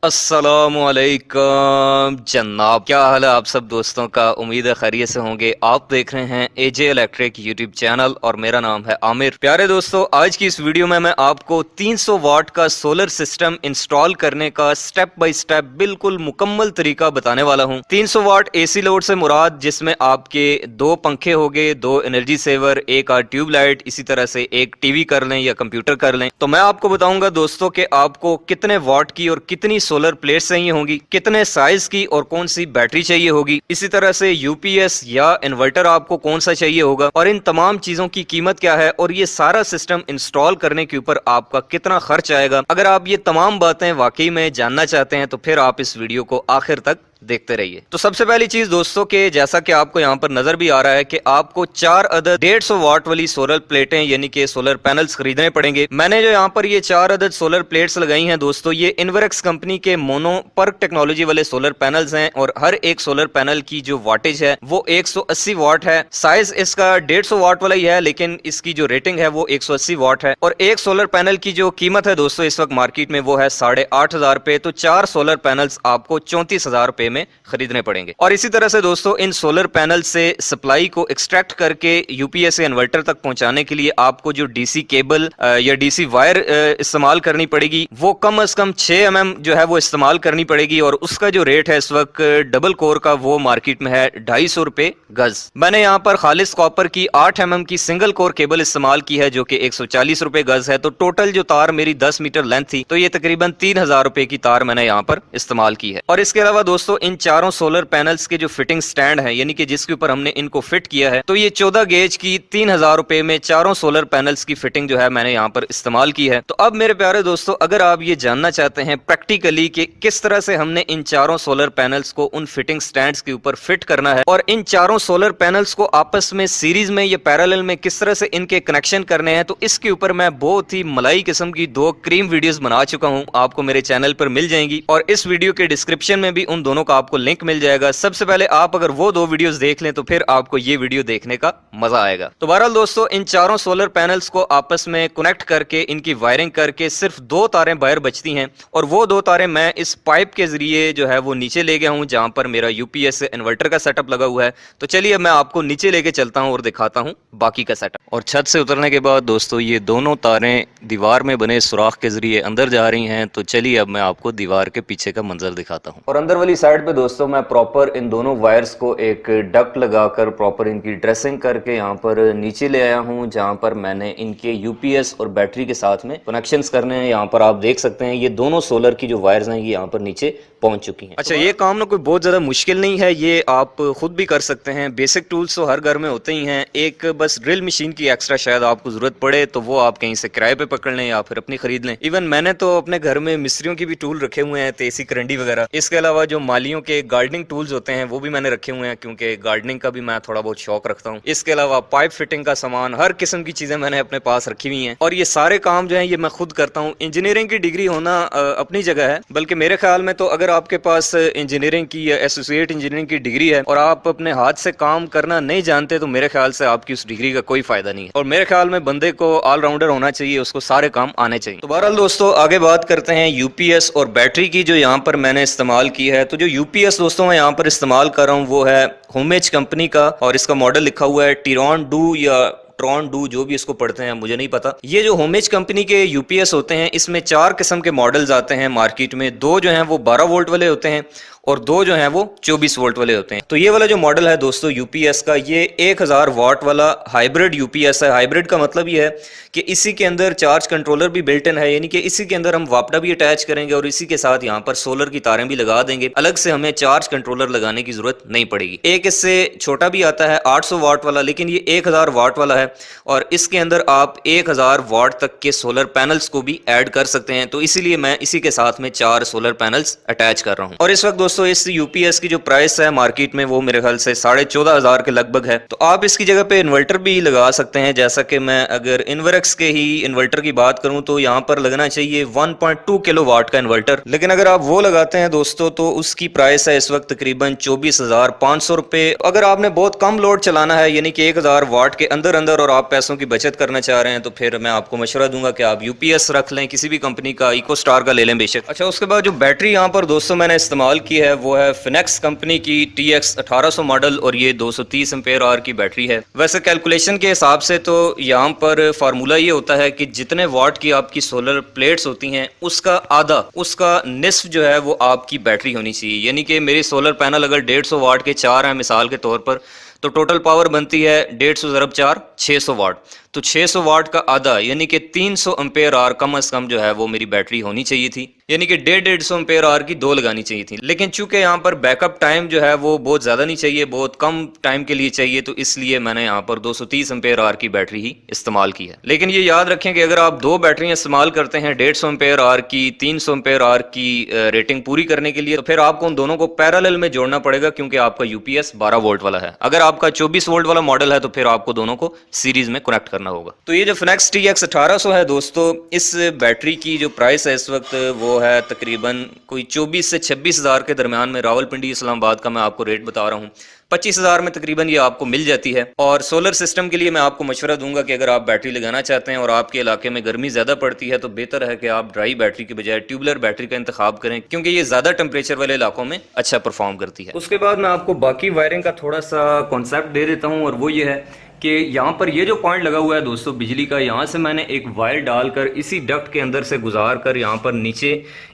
अस्सलामुअलैकुम जनाब, क्या हाल है आप सब दोस्तों का। उम्मीद है खैरियत से होंगे। आप देख रहे हैं एजे इलेक्ट्रिक यूट्यूब चैनल और मेरा नाम है आमिर। प्यारे दोस्तों, आज की इस वीडियो में मैं आपको 300 वाट का सोलर सिस्टम इंस्टॉल करने का स्टेप बाय स्टेप बिल्कुल मुकम्मल तरीका बताने वाला हूं। 300 वाट एसी लोड से मुराद जिसमें आपके 2 पंखे हो गए, 2 एनर्जी सेवर, एक ट्यूबलाइट, इसी तरह से एक टीवी कर लें या कंप्यूटर कर लें। तो मैं आपको बताऊंगा दोस्तों कि आपको कितने वाट की और कितनी सोलर प्लेट्स चाहिए होंगी, कितने साइज की और कौन सी बैटरी चाहिए होगी, इसी तरह से यूपीएस या इन्वर्टर आपको कौन सा चाहिए होगा और इन तमाम चीजों की कीमत क्या है और ये सारा सिस्टम इंस्टॉल करने के ऊपर आपका कितना खर्च आएगा। अगर आप ये तमाम बातें वाकई में जानना चाहते हैं तो फिर आप इस वीडियो को आखिर तक देखते रहिए। तो सबसे पहली चीज दोस्तों के जैसा कि आपको यहाँ पर नजर भी आ रहा है कि आपको 4 अदद 150 वाट वाली सोलर प्लेटें यानी कि सोलर पैनल्स खरीदने पड़ेंगे। मैंने जो यहाँ पर ये 4 अदद सोलर प्लेट्स लगाई हैं दोस्तों, ये इन्वर्क्स कंपनी के मोनो पर्क टेक्नोलॉजी वाले सोलर पैनल्स हैं और हर एक सोलर पैनल की जो वाटेज है वो 180 वाट है। साइज इसका 150 वाट वाला ही है, लेकिन इसकी जो रेटिंग है वो 180 वाट है। और एक सोलर पैनल की जो कीमत है दोस्तों इस वक्त मार्केट में वो है 8,500 रुपए। तो 4 सोलर पैनल्स आपको 34,000 रुपए में खरीदने पड़ेंगे। और इसी तरह से दोस्तों इन सोलर पैनल से सप्लाई को एक्सट्रैक्ट करके यूपीएस या इन्वर्टर तक पहुंचाने के लिए आपको जो डीसी केबल या डीसी वायर इस्तेमाल करनी पड़ेगी वो कम से कम 6 mm जो है वो इस्तेमाल करनी पड़ेगी। और उसका जो रेट है इस वक्त डबल कोर का वो मार्केट में है 250 रुपए गज। मैंने यहाँ पर खालिस कॉपर की 8 mm की सिंगल कोर केबल इस्तेमाल की है जो कि 140 रुपए गज है। तो टोटल जो तार मेरी 10 मीटर लेंथ थी तो ये तकरीबन 3,000 रुपए की तार मैंने यहाँ पर इस्तेमाल की है। और इसके अलावा दोस्तों इन चारों सोलर पैनल्स के जो फिटिंग स्टैंड है यानी कि जिसके ऊपर हमने इनको फिट किया है तो ये 14 गेज की 3,000 रुपए में चारों सोलर पैनल्स की फिटिंग जो है मैंने यहाँ पर इस्तेमाल की है। तो अब मेरे प्यारे दोस्तों, अगर आप ये जानना चाहते हैं प्रैक्टिकली कि किस तरह से हमने इन चारों सोलर पैनल्स को उन फिटिंग स्टैंड्स के ऊपर फिट करना है और इन चारों सोलर पैनल्स को आपस में सीरीज में या पैरेलल में किस तरह से इनके कनेक्शन करने हैं, तो इसके ऊपर मैं बहुत ही मलाई किस्म की 2 क्रीम वीडियोस बना चुका हूं, आपको मेरे चैनल पर मिल जाएंगी और इस वीडियो के डिस्क्रिप्शन में भी उन दोनों का आपको लिंक मिल जाएगा। सबसे पहले आप अगर वो 2 वीडियोस देख लें तो फिर आपको ये वीडियो देखने का मजा आएगा। तो बहरहाल दोस्तों, इन चारों सोलर पैनल्स को आपस में कनेक्ट करके इनकी वायरिंग करके सिर्फ 2 तारें बाहर बचती हैं और वो 2 तारें मैं इस पाइप के जरिए जो है वो नीचे ले गया हूं जहां पर मेरा यूपीएस इन्वर्टर का सेटअप लगा हुआ है। तो चलिए मैं आपको नीचे लेके चलता हूं और दिखाता हूं बाकी का सेटअप। और छत से उतरने के बाद दोस्तों ये दोनों तारें दीवार में बने सुराख के जरिए अंदर जा रही हैं। तो चलिए अब मैं आपको दीवार के पीछे का मंजर दिखाता हूं। और अंदर वाली साइड पे दोस्तों मैं प्रॉपर इन दोनों वायर्स को एक डक्ट लगाकर प्रॉपर इनकी ड्रेसिंग करके यहाँ पर नीचे ले आया हूँ जहाँ पर मैंने इनके यूपीएस और बैटरी के साथ में कनेक्शंस करने हैं। यहाँ पर आप देख सकते हैं ये दोनों सोलर की जो वायर्स हैं ये यहाँ पर नीचे पहुंच चुकी हैं। अच्छा, ये काम ना कोई बहुत ज्यादा मुश्किल नहीं है, ये आप खुद भी कर सकते हैं। बेसिक टूल्स तो हर घर में होते ही हैं, एक बस ड्रिल मशीन की एक्स्ट्रा शायद आपको जरूरत पड़े तो वो आप कहीं से किराए पे पकड़ लें या फिर अपनी खरीद लें। इवन मैंने तो अपने घर में मिस्त्रियों की भी टूल रखे हुए हैं, तेसी करंडी वगैरह। इसके अलावा जो मालियों के गार्डनिंग टूल्स होते हैं वो भी मैंने रखे हुए हैं क्योंकि गार्डनिंग का भी मैं थोड़ा बहुत शौक रखता हूँ। इसके अलावा पाइप फिटिंग का सामान, हर किस्म की चीजें मैंने अपने पास रखी हुई हैं और ये सारे काम जो है ये मैं खुद करता हूँ। इंजीनियरिंग की डिग्री होना अपनी जगह है, बल्कि मेरे ख्याल में तो अगर आपके पास इंजीनियरिंग की या एसोसिएट इंजीनियरिंग की डिग्री है और आप अपने हाथ से काम करना नहीं जानते तो मेरे ख्याल से आपकी उस डिग्री का कोई फायदा नहीं है। और मेरे ख्याल में बंदे को ऑलराउंडर होना चाहिए, उसको सारे काम आने चाहिए। तो बहरहाल दोस्तों आगे बात करते हैं यूपीएस और बैटरी की जो यहाँ पर मैंने इस्तेमाल की है। तो जो यूपीएस दोस्तों मैं यहाँ पर इस्तेमाल कर रहा हूँ वो है होमेज कंपनी का और इसका मॉडल लिखा हुआ है टिरॉन डू या ट्रॉन डू, जो भी इसको पढ़ते हैं मुझे नहीं पता। ये जो होमेज कंपनी के यूपीएस होते हैं इसमें 4 किस्म के मॉडल्स आते हैं मार्केट में। 2 जो हैं वो 12 वोल्ट वाले होते हैं और 2 जो हैं वो 24 वोल्ट वाले होते हैं। तो ये वाला जो मॉडल है दोस्तों यूपीएस का, ये 1000 वाट वाला हाइब्रिड यूपीएस है। हाइब्रिड का मतलब ये है कि इसी के अंदर चार्ज कंट्रोलर भी बिल्ट इन है, यानी कि इसी के अंदर हम वापडा भी अटैच करेंगे और इसी के साथ यहाँ पर सोलर की तारें भी लगा देंगे। अलग से हमें चार्ज कंट्रोलर लगाने की जरूरत नहीं पड़ेगी। एक इससे छोटा भी आता है 800 वाट वाला, लेकिन ये 1000 वाट वाला है और इसके अंदर आप 1000 वाट तक के सोलर पैनल्स को भी ऐड कर सकते हैं। तो इसीलिए मैं इसी के साथ में 4 सोलर पैनल्स अटैच कर रहा हूँ। और इस वक्त दोस्तों इस यूपीएस की जो प्राइस है मार्केट में वो मेरे ख्याल से 14,500 के लगभग है। तो आप इसकी जगह पे इन्वर्टर भी लगा सकते हैं, जैसा कि मैं अगर इन्वर्क्स के ही इन्वर्टर की बात करूं तो यहाँ पर लगना चाहिए 1.2 किलोवाट का इन्वर्टर। लेकिन अगर आप वो लगाते हैं दोस्तों तो उसकी प्राइस है इस वक्त तकरीबन 24,500 रुपए। अगर आपने बहुत कम लोड चलाना है यानी कि 1000 वाट के अंदर अंदर और आप पैसों की बचत करना चाह रहे हैं तो फिर मैं आपको मशवरा दूंगा कि आप यूपीएस रख लें, किसी भी कंपनी का, इको स्टार का ले लें बेशक। अच्छा, उसके बाद जो बैटरी यहाँ पर दोस्तों मैंने इस्तेमाल की है वो है फिनेक्स कंपनी की TX 1800 मॉडल और ये 230 एम्पेयर आवर की बैटरी है। वैसे कैलकुलेशन के हिसाब से तो यहाँ पर फार्मूला ये होता है कि जितने वाट की आपकी सोलर प्लेट्स होती हैं उसका आधा, उसका निस्फ जो है वो आपकी बैटरी होनी चाहिए। यानी कि मेरी सोलर पैनल अगर 150 वाट के 4 हैं मिसाल के तौर पर, तो टोटल पावर बनती है 150 ज़रब 4 600 वाट। तो 600 वाट का आधा यानी कि 300 एम्पेयर आवर कम से कम जो है वो मेरी बैटरी होनी चाहिए थी, यानी कि 150 एम्पेयर आवर की 2 लगानी चाहिए थी। लेकिन चूंकि यहाँ पर बैकअप टाइम जो है वो बहुत ज़्यादा नहीं चाहिए, बहुत कम टाइम के लिए चाहिए, तो इसलिए मैंने यहाँ पर 230 एम्पेयर आवर की बैटरी ही इस्तेमाल की है। लेकिन ये याद रखें कि अगर आप 2 बैटरियाँ इस्तेमाल करते हैं 150 एम्पेयर आवर की, 300 एम्पेयर आवर की रेटिंग पूरी करने के लिए, तो फिर आपको उन दोनों को पैरेलल में जोड़ना पड़ेगा क्योंकि आपका यूपीएस 12 वोल्ट वाला है। अगर आपका 24 वोल्ट वाला मॉडल है तो फिर आपको दोनों को सीरीज में कनेक्ट करना होगा। तो ये जो फिनेक्स TX 1800 है दोस्तों, इस बैटरी की जो प्राइस है इस वक्त वो है तकरीबन कोई 24 से 26,000 के दरमियान में। रावलपिंडी इस्लामाबाद का मैं आपको रेट बता रहा हूँ, 25,000 में तकरीबन ये आपको मिल जाती है। और सोलर सिस्टम के लिए मैं आपको मशवरा दूंगा कि अगर आप बैटरी लगाना चाहते हैं और आपके इलाके में गर्मी ज़्यादा पड़ती है तो बेहतर है कि आप ड्राई बैटरी के बजाय ट्यूबलर बैटरी का इंतखाब करें क्योंकि ये ज़्यादा टेम्परेचर वाले इलाकों में अच्छा परफॉर्म करती है। उसके बाद मैं आपको बाकी वायरिंग का थोड़ा सा कॉन्सेप्ट दे देता हूँ और वो ये है कि यहाँ पर ये जो पॉइंट लगा हुआ है दोस्तों बिजली का, यहाँ से मैंने एक वायर डालकर इसी डक्ट के अंदर से गुजार कर यहाँ पर नीचे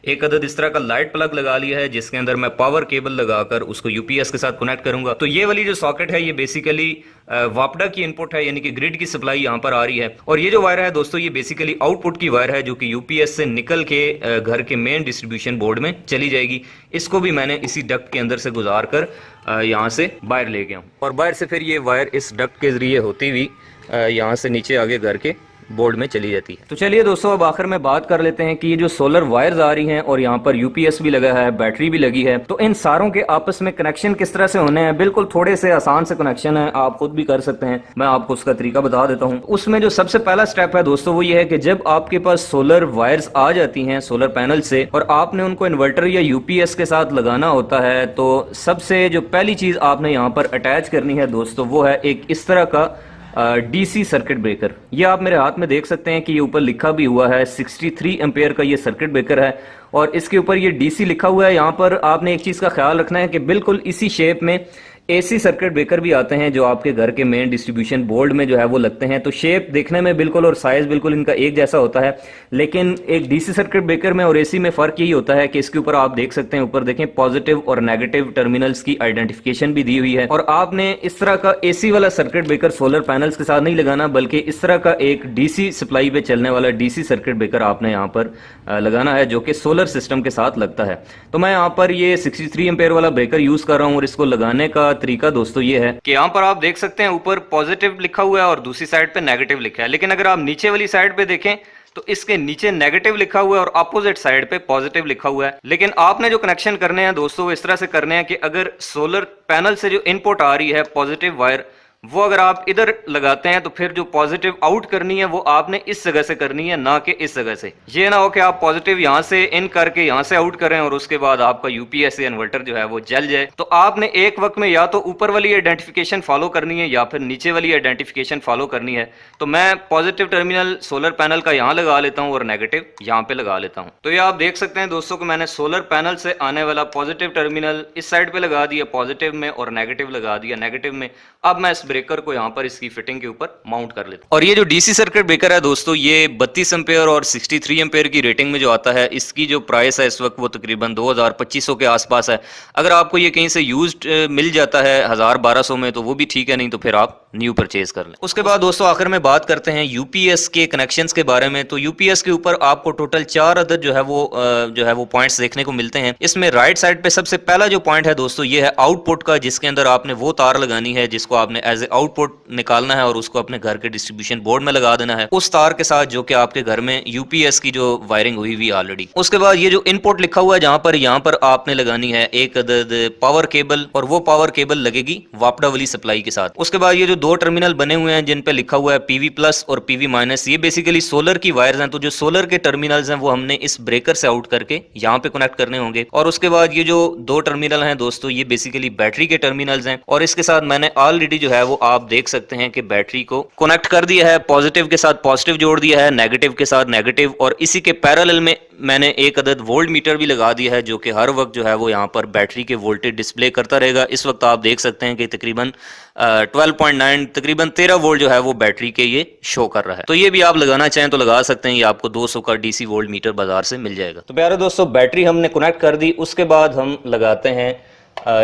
एक अदद इस तरह का लाइट प्लग लगा लिया है जिसके अंदर मैं पावर केबल लगाकर उसको यूपीएस के साथ कनेक्ट करूंगा। तो ये वाली जो सॉकेट है ये बेसिकली वापडा की इनपुट है, यानी कि ग्रिड की सप्लाई यहाँ पर आ रही है। और ये जो वायर है दोस्तों ये बेसिकली आउटपुट की वायर है जो कि यूपीएस से निकल के घर के मेन डिस्ट्रीब्यूशन बोर्ड में चली जाएगी। इसको भी मैंने इसी डक्ट के अंदर से गुजार कर यहाँ से बाहर ले गया हूँ और बाहर से फिर ये वायर इस डक्ट के जरिए होती हुई यहाँ से नीचे आगे घर के बोर्ड में चली जाती है। तो चलिए दोस्तों अब आखिर में बात कर लेते हैं कि ये जो सोलर वायर्स आ रही हैं और यहाँ पर यूपीएस भी लगा है, बैटरी भी लगी है, तो इन सारों के आपस में कनेक्शन किस तरह से होने हैं। बिल्कुल थोड़े से आसान से कनेक्शन है, आप खुद भी कर सकते हैं, मैं आपको उसका तरीका बता देता हूँ। उसमें जो सबसे पहला स्टेप है दोस्तों वो ये है कि जब आपके पास सोलर वायर्स आ जाती हैं सोलर पैनल से और आपने उनको इन्वर्टर या यूपीएस के साथ लगाना होता है, तो सबसे जो पहली चीज आपने यहाँ पर अटैच करनी है दोस्तों वो है एक इस तरह का डीसी सर्किट ब्रेकर। ये आप मेरे हाथ में देख सकते हैं कि ये ऊपर लिखा भी हुआ है 63 एम्पेयर का ये सर्किट ब्रेकर है और इसके ऊपर ये डीसी लिखा हुआ है। यहाँ पर आपने एक चीज का ख्याल रखना है कि बिल्कुल इसी शेप में एसी सर्किट ब्रेकर भी आते हैं जो आपके घर के मेन डिस्ट्रीब्यूशन बोर्ड में जो है वो लगते हैं। तो शेप देखने में बिल्कुल और साइज बिल्कुल इनका एक जैसा होता है, लेकिन एक डीसी सर्किट ब्रेकर में और एसी में फर्क यही होता है कि इसके ऊपर आप देख सकते हैं, ऊपर देखें पॉजिटिव और नेगेटिव टर्मिनल्स की आइडेंटिफिकेशन भी दी हुई है। और आपने इस तरह का एसी वाला सर्किट ब्रेकर सोलर पैनल्स के साथ नहीं लगाना, बल्कि इस तरह का एक डीसी सप्लाई पे चलने वाला डीसी सर्किट ब्रेकर आपने यहाँ पर लगाना है जो कि सोलर सिस्टम के साथ लगता है। तो मैं यहाँ पर ये 63 एम्पेयर वाला ब्रेकर यूज कर रहा हूँ और इसको लगाने का तरीका दोस्तों ये है कि यहाँ पर आप देख सकते हैं ऊपर पॉजिटिव लिखा हुआ है और दूसरी साइड पे नेगेटिव लिखा है, लेकिन अगर आप नीचे वाली साइड पे देखें तो इसके नीचे नेगेटिव लिखा हुआ है और अपोजिट साइड पे पॉजिटिव लिखा हुआ है। लेकिन आपने जो कनेक्शन करने हैं दोस्तों वो इस तरह से करने हैं कि अगर सोलर पैनल से जो इनपुट आ रही है पॉजिटिव वायर वो अगर आप इधर लगाते हैं तो फिर जो पॉजिटिव आउट करनी है वो आपने इस जगह से करनी है, ना कि इस जगह से। ये ना हो कि आप पॉजिटिव यहां से इन करके यहां से आउट करें और उसके बाद आपका यूपीएस इन्वर्टर जो है वो जल जाए। तो आपने एक वक्त में या तो ऊपर वाली आइडेंटिफिकेशन फॉलो करनी है या फिर नीचे वाली आइडेंटिफिकेशन फॉलो करनी है। तो मैं पॉजिटिव टर्मिनल सोलर पैनल का यहाँ लगा लेता हूँ और नेगेटिव यहाँ पे लगा लेता हूँ। तो ये आप देख सकते हैं दोस्तों को मैंने सोलर पैनल से आने वाला पॉजिटिव टर्मिनल इस साइड पे लगा दिया पॉजिटिव में और नेगेटिव लगा दिया नेगेटिव में। अब मैं इस ब्रेकर को यहाँ पर इसकी फिटिंग के ऊपर माउंट कर लेता हूं। और ये जो डीसी सर्किट ब्रेकर है दोस्तों ये 32 एम्पेयर और 63 एम्पेयर की रेटिंग में जो आता है, इसकी जो प्राइस है इस वक्त वो तकरीबन 2200 के आसपास है। अगर आपको ये कहीं से यूज्ड मिल जाता है 1000-1200 में तो वो भी ठीक है, नहीं तो फिर आप न्यू परचेज कर लें। उसके बाद दोस्तों आखिर में बात करते हैं यूपीएस के कनेक्शंस के बारे में। तो यूपीएस के ऊपर आपको टोटल 4 अदद जो है वो पॉइंट्स देखने को मिलते हैं। इसमें राइट साइड पे सबसे पहला जो पॉइंट है दोस्तों ये है आउटपुट का, जिसके अंदर आपने वो तार लगानी है जिसको आपने एज ए आउटपुट निकालना है और उसको अपने घर के डिस्ट्रीब्यूशन बोर्ड में लगा देना है उस तार के साथ जो कि आपके घर में यूपीएस की जो वायरिंग हुई हुई ऑलरेडी। उसके बाद ये जो इनपुट लिखा हुआ है यहाँ पर आपने लगानी है एक अदद पावर केबल, और वो पावर केबल लगेगी वापडा वाली सप्लाई के साथ। उसके बाद ये जो 2 टर्मिनल बने हुए हैं जिन पे लिखा हुआ है पीवी प्लस और पीवी माइनस, ये बेसिकली सोलर की वायर्स हैं। तो जो सोलर के टर्मिनल्स हैं वो हमने इस ब्रेकर से आउट करके यहाँ पे कनेक्ट करने होंगे। और उसके बाद ये जो 2 टर्मिनल हैं दोस्तों ये बेसिकली बैटरी के टर्मिनल्स हैं, और इसके साथ मैंने ऑलरेडी जो है वो आप देख सकते हैं कि बैटरी को कनेक्ट कर दिया है, पॉजिटिव के साथ पॉजिटिव जोड़ दिया है, नेगेटिव के साथ नेगेटिव, और इसी के पैरेलल में मैंने एक अदद वोल्ट मीटर भी लगा दिया है जो कि हर वक्त जो है वो यहाँ पर बैटरी के वोल्टेज डिस्प्ले करता रहेगा। इस वक्त आप देख सकते हैं कि तकरीबन 12.9 तकरीबन 13 वोल्ट जो है वो बैटरी के ये शो कर रहा है। तो ये भी आप लगाना चाहें तो लगा सकते हैं, ये आपको 200 का डीसी वोल्ट मीटर बाजार से मिल जाएगा। तो प्यारे दोस्तों बैटरी हमने कनेक्ट कर दी। उसके बाद हम लगाते हैं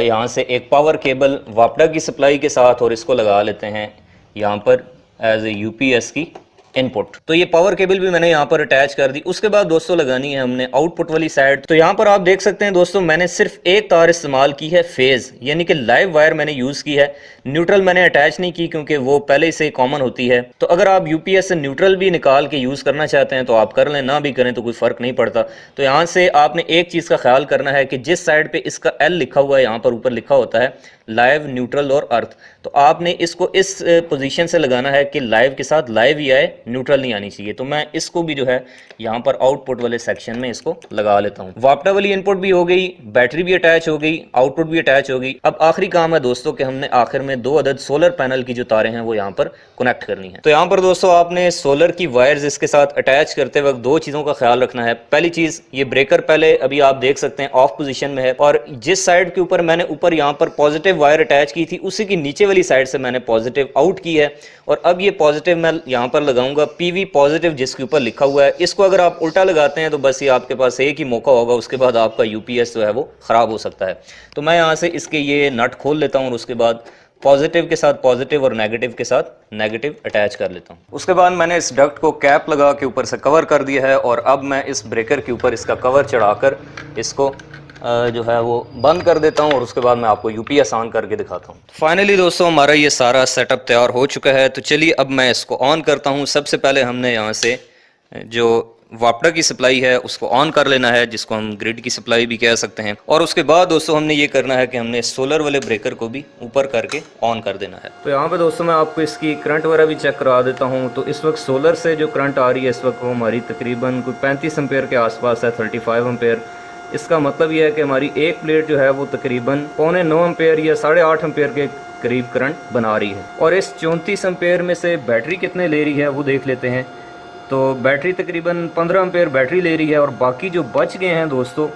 यहाँ से एक पावर केबल वापडा की सप्लाई के साथ, और इसको लगा लेते हैं यहाँ पर एज ए यूपीएस की इनपुट। तो ये पावर केबल भी मैंने यहाँ पर अटैच कर दी। उसके बाद दोस्तों लगानी है हमने आउटपुट वाली साइड। तो यहाँ पर आप देख सकते हैं दोस्तों मैंने सिर्फ एक तार इस्तेमाल की है फेज, यानी कि लाइव वायर मैंने यूज की है, न्यूट्रल मैंने अटैच नहीं की क्योंकि वो पहले से कॉमन होती है। तो अगर आप यूपीएस से न्यूट्रल भी निकाल के यूज करना चाहते हैं तो आप कर लें, ना भी करें तो कोई फर्क नहीं पड़ता। तो यहाँ से आपने एक चीज का ख्याल करना है कि जिस साइड पे इसका एल लिखा हुआ है यहाँ पर ऊपर लिखा होता है लाइव, न्यूट्रल और अर्थ, तो आपने इसको इस पोजीशन से लगाना है कि लाइव के साथ लाइव ही आए, न्यूट्रल नहीं आनी चाहिए। तो मैं इसको भी जो है यहाँ पर आउटपुट वाले सेक्शन में इसको लगा लेता हूँ। वापडा वाली इनपुट भी हो गई, बैटरी भी अटैच हो गई, आउटपुट भी अटैच हो गई। अब आखिरी काम है दोस्तों कि हमने आखिर में 2 अदद सोलर पैनल की जो तारें हैं वो यहाँ पर कनेक्ट करनी है। तो यहाँ पर दोस्तों आपने सोलर की वायर्स इसके साथ अटैच करते वक्त 2 चीज़ों का ख्याल रखना है। पहली चीज़, ये ब्रेकर पहले अभी आप देख सकते हैं ऑफ पोजीशन में है, और जिस साइड के ऊपर मैंने ऊपर यहाँ पर पॉजिटिव वायर अटैच की थी उसी की नीचे वाली साइड से मैंने पॉजिटिव आउट की है, और अब ये पॉजिटिव मैं यहाँ पर लगाऊंगा पीवी पॉजिटिव जिसके ऊपर लिखा हुआ है। इसको अगर आप उल्टा लगाते हैं तो बस ये आपके पास एक ही मौका होगा, उसके बाद आपका यूपीएस जो है वो खराब हो सकता है। तो मैं यहाँ से इसके ये नट खोल लेता हूँ और उसके बाद पॉजिटिव के साथ पॉजिटिव और नेगेटिव के साथ नेगेटिव अटैच कर लेता हूँ। उसके बाद मैंने इस डक्ट को कैप लगा के ऊपर से कवर कर दिया है, और अब मैं इस ब्रेकर के ऊपर इसका कवर चढ़ाकर इसको जो है वो बंद कर देता हूँ, और उसके बाद मैं आपको यूपीएस ऑन करके दिखाता हूँ। फाइनली दोस्तों हमारा ये सारा सेटअप तैयार हो चुका है। तो चलिए अब मैं इसको ऑन करता हूँ। सबसे पहले हमने यहाँ से जो वापडा की सप्लाई है उसको ऑन कर लेना है, जिसको हम ग्रिड की सप्लाई भी कह सकते हैं। और उसके बाद दोस्तों हमने ये करना है कि हमने सोलर वाले ब्रेकर को भी ऊपर करके ऑन कर देना है। तो यहाँ पे दोस्तों मैं आपको इसकी करंट वगैरह भी चेक करा देता हूँ। तो इस वक्त सोलर से जो करंट आ रही है इस वक्त वो हमारी तकरीबन कोई 35 एम्पेयर के आसपास है, 35 एम्पेयर। इसका मतलब यह है कि हमारी एक प्लेट जो है वो तकरीबन 8.25 एम्पेयर या 8.5 एम्पेयर के करीब करंट बना रही है। और इस 34 एम्पेयर में से बैटरी कितने ले रही है वो देख लेते हैं। तो बैटरी तकरीबन 15 एम्पेयर बैटरी ले रही है, और बाकी जो बच गए हैं दोस्तों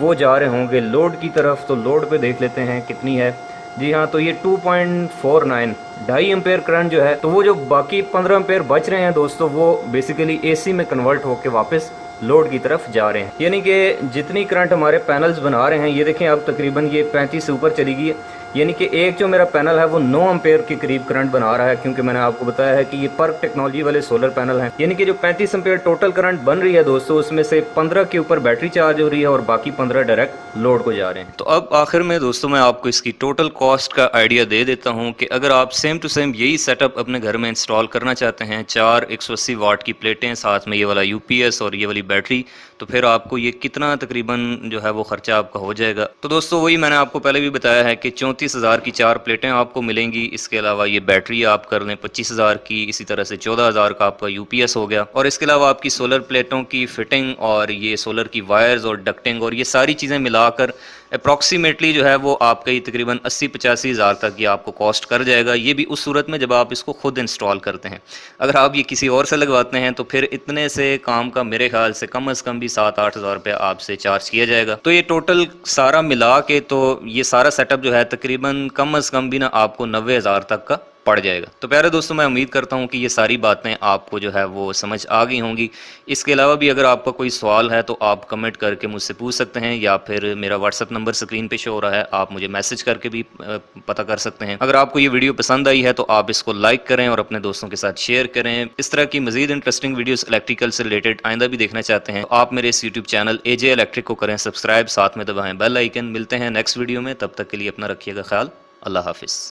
वो जा रहे होंगे लोड की तरफ। तो लोड पे देख लेते हैं कितनी है। जी हाँ, तो ये 2.49 2.5 एम्पेयर करंट जो है, तो वो जो बाकी 15 एम्पेयर बच रहे हैं दोस्तों वो बेसिकली एसी में कन्वर्ट होकर वापस लोड की तरफ जा रहे हैं। यानी कि जितनी करंट हमारे पैनल्स बना रहे हैं, ये देखें अब तकरीबन ये 35 से ऊपर चली गई है। यानी कि एक जो मेरा पैनल है वो 9 एम्पेयर के करीब करंट बना रहा है, क्योंकि मैंने आपको बताया है कि ये पर्क टेक्नोलॉजी वाले सोलर पैनल हैं। यानी कि जो 35 एम्पेयर टोटल करंट बन रही है दोस्तों, उसमें से 15 के ऊपर बैटरी चार्ज हो रही है और बाकी 15 डायरेक्ट लोड को जा रहे हैं। तो अब आखिर में दोस्तों मैं आपको इसकी टोटल कॉस्ट का आइडिया दे देता हूँ कि अगर आप सेम टू सेम यही सेटअप अपने घर में इंस्टॉल करना चाहते हैं, 4 180 वाट की प्लेटें, साथ में ये वाला यूपीएस और ये वाली बैटरी, तो फिर आपको ये कितना तकरीबन जो है वो खर्चा आपका हो जाएगा। तो दोस्तों वही मैंने आपको पहले भी बताया है कि 34,000 की 4 प्लेटें आपको मिलेंगी। इसके अलावा ये बैटरी आप कर लें 25,000 की, इसी तरह से 14,000 का आपका यूपीएस हो गया। और इसके अलावा आपकी सोलर प्लेटों की फिटिंग और ये सोलर की वायर्स और डक्टिंग और ये सारी चीज़ें मिलाकर अप्रॉक्सीमेटली जो है वो आपका ही तकरीबन 80-85 हज़ार तक ये आपको कॉस्ट कर जाएगा। ये भी उस सूरत में जब आप इसको खुद इंस्टॉल करते हैं। अगर आप ये किसी और से लगवाते हैं तो फिर इतने से काम का मेरे ख्याल से कम से कम भी 7-8 हज़ार रुपये आपसे चार्ज किया जाएगा। तो ये टोटल सारा मिला के तो ये सारा सेटअप जो है तकरीबन कम से कम भी ना आपको 90 हज़ार तक का पड़ जाएगा। तो प्यारे दोस्तों, मैं उम्मीद करता हूँ कि ये सारी बातें आपको जो है वो समझ आ गई होंगी। इसके अलावा भी अगर आपका कोई सवाल है तो आप कमेंट करके मुझसे पूछ सकते हैं, या फिर मेरा व्हाट्सअप नंबर स्क्रीन पे शो हो रहा है, आप मुझे मैसेज करके भी पता कर सकते हैं। अगर आपको ये वीडियो पसंद आई है तो आप इसको लाइक करें और अपने दोस्तों के साथ शेयर करें। इस तरह की मजीद इंटरेस्टिंग वीडियोस इलेक्ट्रिकल से रिलेटेड आइंदा भी देखना चाहते हैं तो आप मेरे इस यूट्यूब चैनल एजे इलेक्ट्रिक को करें सब्सक्राइब, साथ में दबाएं बेल आइकन। मिलते हैं नेक्स्ट वीडियो में, तब तक के लिए अपना रखिएगा ख्याल। अल्लाह हाफिज़।